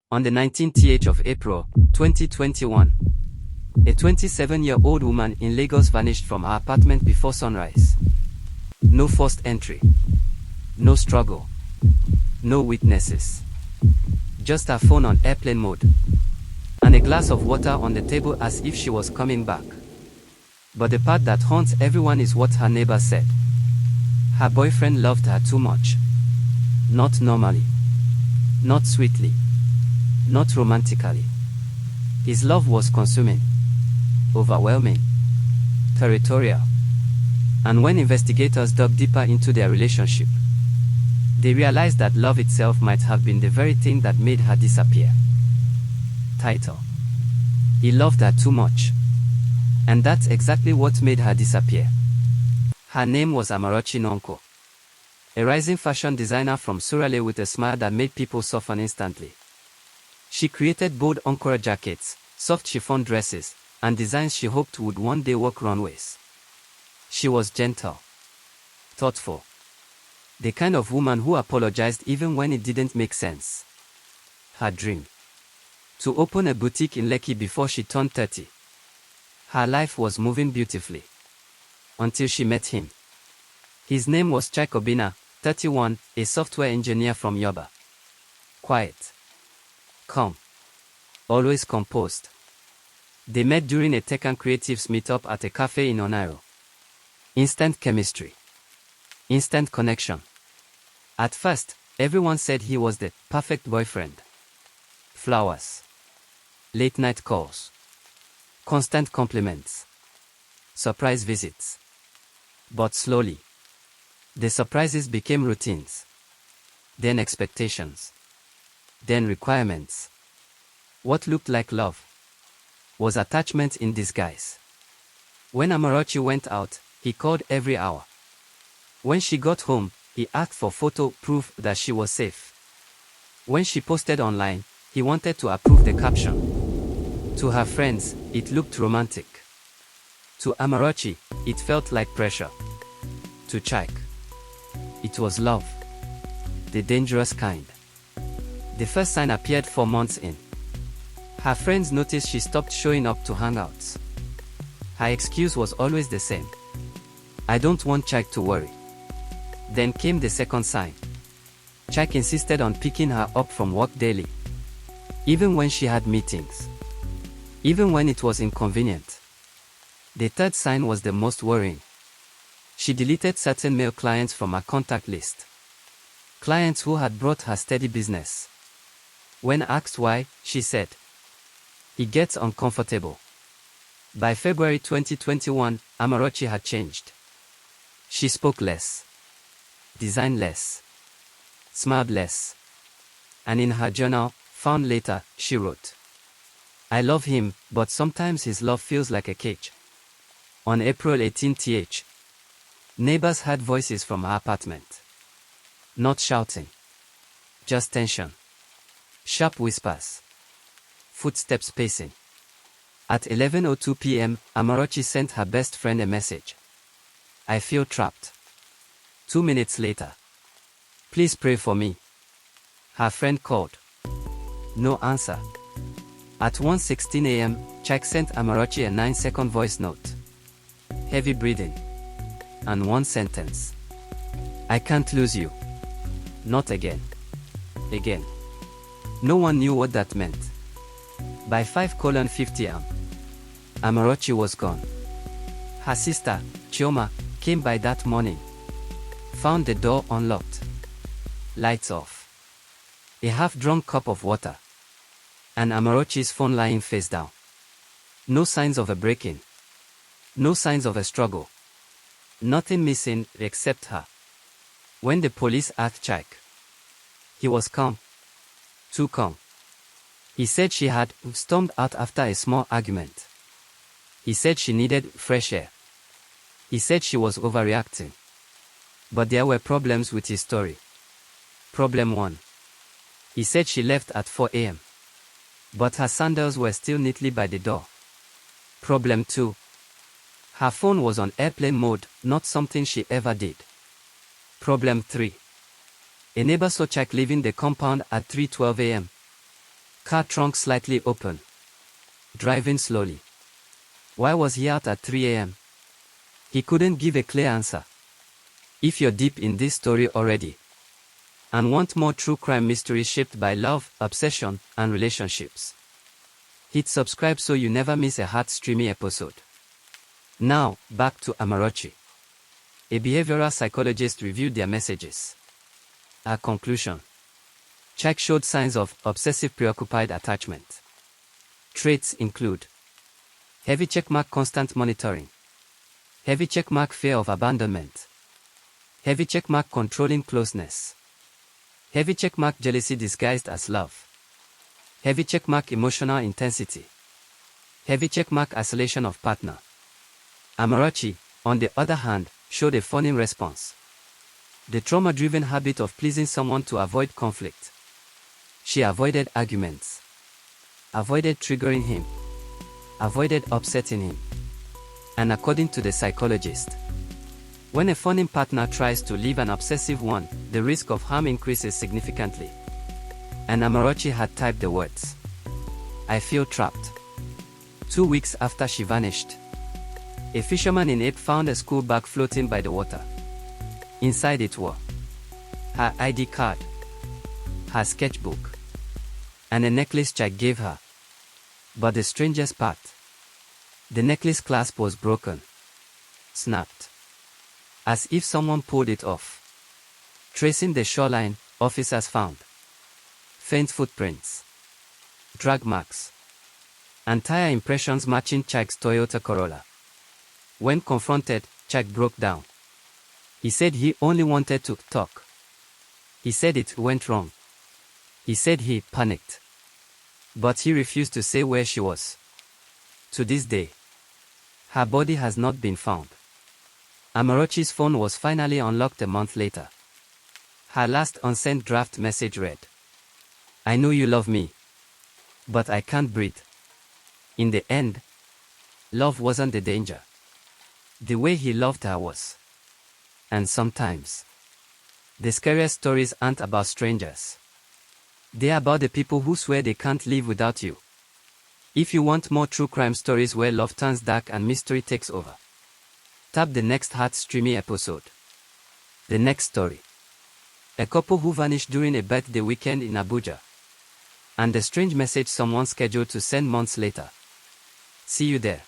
On the 19th of April, 2021, a 27-year-old woman in Lagos vanished from her apartment before sunrise. No forced entry. No struggle. No witnesses. Just her phone on airplane mode. And a glass of water on the table as if she was coming back. But the part that haunts everyone is what her neighbor said. Her boyfriend loved her too much. Not normally. Not sweetly. Not romantically. His love was consuming. Overwhelming. Territorial. And when investigators dug deeper into their relationship, they realized that love itself might have been the very thing that made her disappear. Title: He loved her too much. And that's exactly what made her disappear. Her name was Amarochi Nonko, a rising fashion designer from Surale with a smile that made people soften instantly. She created bold Ankara jackets, soft chiffon dresses, and designs she hoped would one day walk runways. She was gentle, thoughtful, the kind of woman who apologized even when it didn't make sense. Her dream: to open a boutique in Lekki before she turned 30. Her life was moving beautifully. Until she met him. His name was Chikobina, 31, a software engineer from Yoba. Quiet. Calm. Always composed. They met during a tech and creatives meetup at a cafe in Onairo. Instant chemistry. Instant connection. At first, everyone said he was the perfect boyfriend. Flowers. Late night calls. Constant compliments. Surprise visits. But slowly, the surprises became routines. Then expectations. Then requirements. What looked like love was attachment in disguise. When Amarochi went out, he called every hour. When she got home, he asked for photo proof that she was safe. When she posted online, he wanted to approve the caption. To her friends, it looked romantic. To Amarochi, it felt like pressure. To Chike, it was love. The dangerous kind. The first sign appeared 4 months in. Her friends noticed she stopped showing up to hangouts. Her excuse was always the same: I don't want Chike to worry. Then came the second sign. Chike insisted on picking her up from work daily. Even when she had meetings. Even when it was inconvenient. The third sign was the most worrying. She deleted certain male clients from her contact list. Clients who had brought her steady business. When asked why, she said, "He gets uncomfortable." By February 2021, Amarochi had changed. She spoke less. Designed less. Smiled less. And in her journal, found later, she wrote, "I love him, but sometimes his love feels like a cage." On April 18th, neighbors heard voices from her apartment. Not shouting. Just tension. Sharp whispers. Footsteps pacing. At 11:02 p.m., Amarochi sent her best friend a message. "I feel trapped." 2 minutes later. "Please pray for me." Her friend called. No answer. At 1:16 a.m., Chike sent Amarochi a 9-second voice note. Heavy breathing. And one sentence. "I can't lose you. Not again." Again. No one knew what that meant. By 5:50 am, Amarochi was gone. Her sister, Chioma, came by that morning. Found the door unlocked. Lights off. A half-drunk cup of water. And Amarochi's phone lying face down. No signs of a break-in. No signs of a struggle. Nothing missing except her. When the police asked Chike, he was calm. Too calm. He said she had stormed out after a small argument. He said she needed fresh air. He said she was overreacting. But there were problems with his story. Problem 1. He said she left at 4 a.m. But her sandals were still neatly by the door. Problem 2. Her phone was on airplane mode, not something she ever did. Problem 3. A neighbor saw Chike leaving the compound at 3:12 a.m. Car trunk slightly open. Driving slowly. Why was he out at 3 a.m.? He couldn't give a clear answer. If you're deep in this story already and want more true crime mysteries shaped by love, obsession, and relationships, hit subscribe so you never miss a HeartStreamy episode. Now, back to Amarachi. A behavioral psychologist reviewed their messages. Her conclusion. Chike showed signs of obsessive preoccupied attachment. Traits include heavy checkmark constant monitoring, heavy checkmark fear of abandonment, heavy checkmark controlling closeness, heavy checkmark jealousy disguised as love, heavy checkmark emotional intensity, heavy checkmark isolation of partner. Amarachi, on the other hand, showed a funny response. The trauma-driven habit of pleasing someone to avoid conflict. She avoided arguments, avoided triggering him, avoided upsetting him. And according to the psychologist, when a fawning partner tries to leave an obsessive one, the risk of harm increases significantly. And Amarachi had typed the words, "I feel trapped." 2 weeks after she vanished, a fisherman in Ape found a school bag floating by the water. Inside it were her ID card, her sketchbook, and a necklace Chike gave her. But the strangest part, the necklace clasp was broken, snapped, as if someone pulled it off. Tracing the shoreline, officers found faint footprints, drag marks, and tire impressions matching Chike's Toyota Corolla. When confronted, Chike broke down. He said he only wanted to talk. He said it went wrong. He said he panicked. But he refused to say where she was. To this day, her body has not been found. Amarachi's phone was finally unlocked a month later. Her last unsent draft message read, "I know you love me, but I can't breathe." In the end, love wasn't the danger. The way he loved her was. And sometimes, the scariest stories aren't about strangers. They're about the people who swear they can't live without you. If you want more true crime stories where love turns dark and mystery takes over, tap the next HeartStreamy episode. The next story. A couple who vanished during a birthday weekend in Abuja. And a strange message someone scheduled to send months later. See you there.